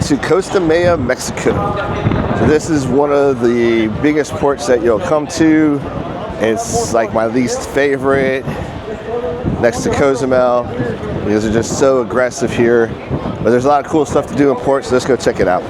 to Costa Maya, Mexico. So this is one of the biggest ports that you'll come to. It's like my least favorite, next to Cozumel, because they're just so aggressive here. But there's a lot of cool stuff to do in ports, so let's go check it out.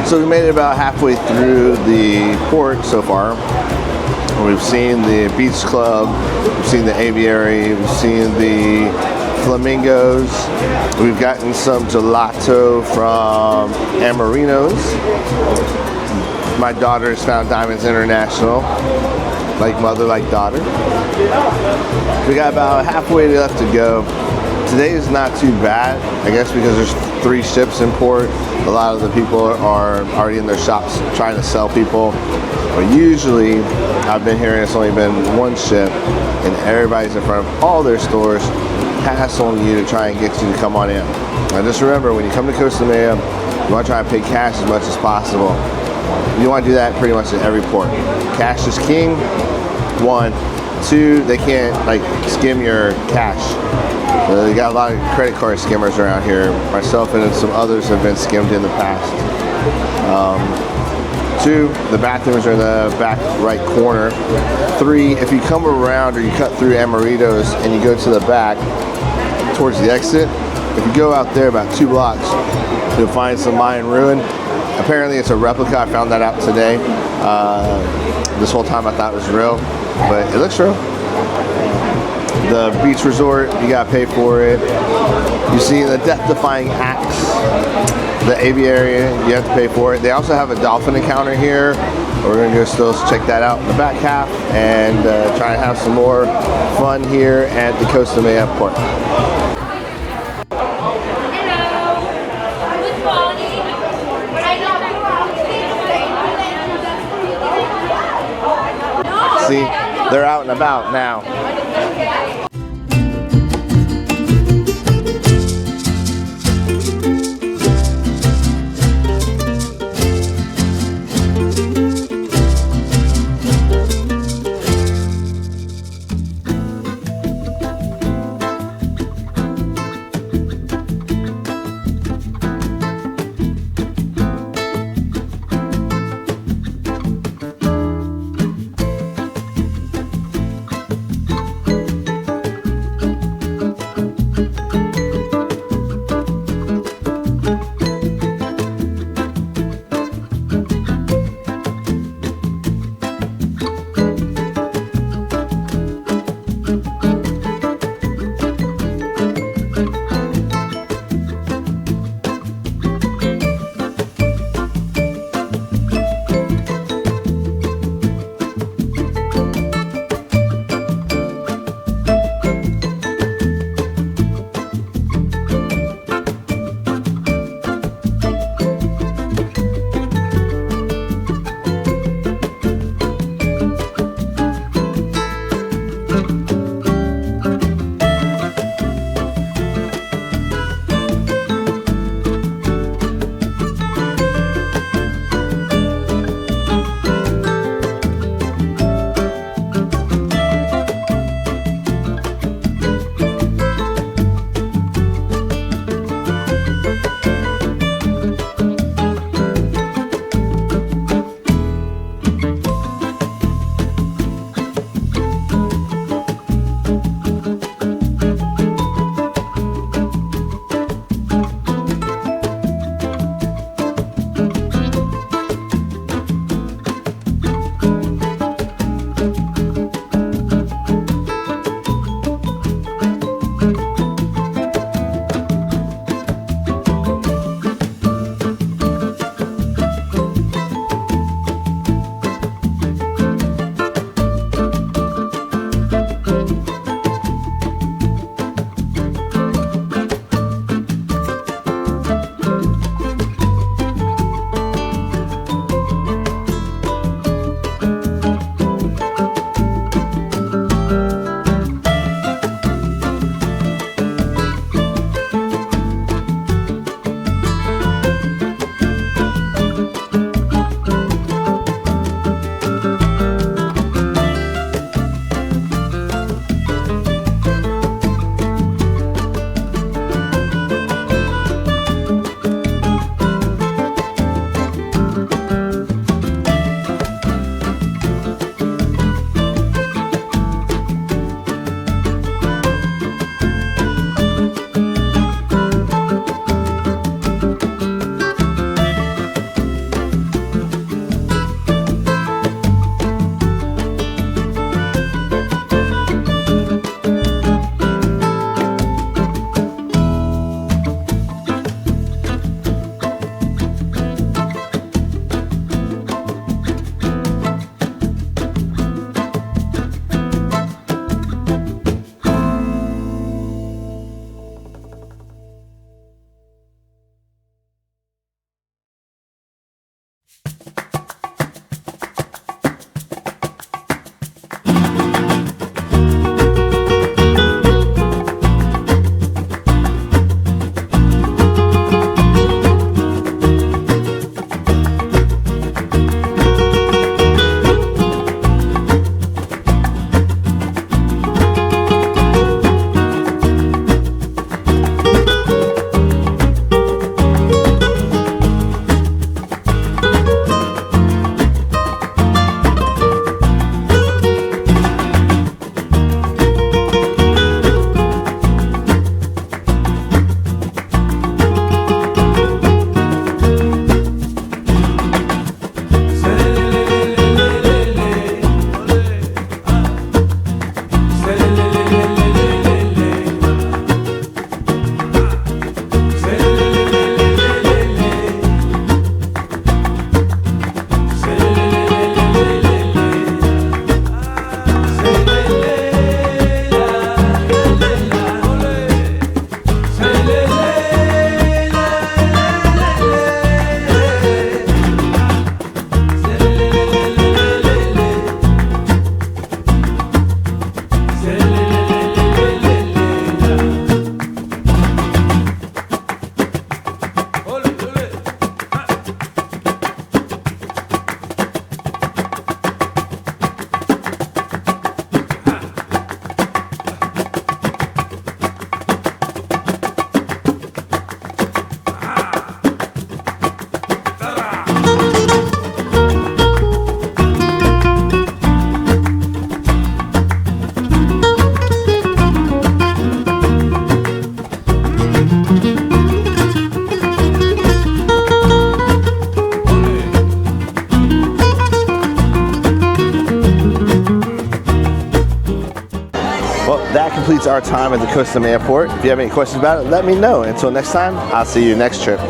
So we made it about halfway through the port so far. We've seen the beach club, we've seen the aviary, we've seen the flamingos. We've gotten some gelato from Amarinos. My daughter's found Diamonds International. Like mother, like daughter. We got about halfway left to go. Today is not too bad, I guess, because there's 3 ships in port. A lot of the people are already in their shops trying to sell people. But usually, I've been here and it's only been 1 ship, and everybody's in front of all their stores, hassling you to try and get you to come on in. Now just remember, when you come to Costa Maya, you want to try and pay cash as much as possible. You want to do that pretty much at every port. Cash is king, 1. 2, they can't like skim your cash. You got a lot of credit card skimmers around here. Myself and some others have been skimmed in the past. 2, the bathrooms are in the back right corner. 3, if you come around or you cut through Amaritos and you go to the back towards the exit, if you go out there about 2 blocks, you'll find some Mayan ruin. Apparently it's a replica. I found that out today. This whole time I thought it was real, but it looks real. The beach resort, you gotta pay for it. You see the death-defying axe, the aviary, you have to pay for it. They also have a dolphin encounter here. We're gonna go still check that out in the back half and try and have some more fun here at the Costa Maya Port. See, they're out and about now. Well, that completes our time at the Costa Maya Port. If you have any questions about it, let me know. Until next time, I'll see you next trip.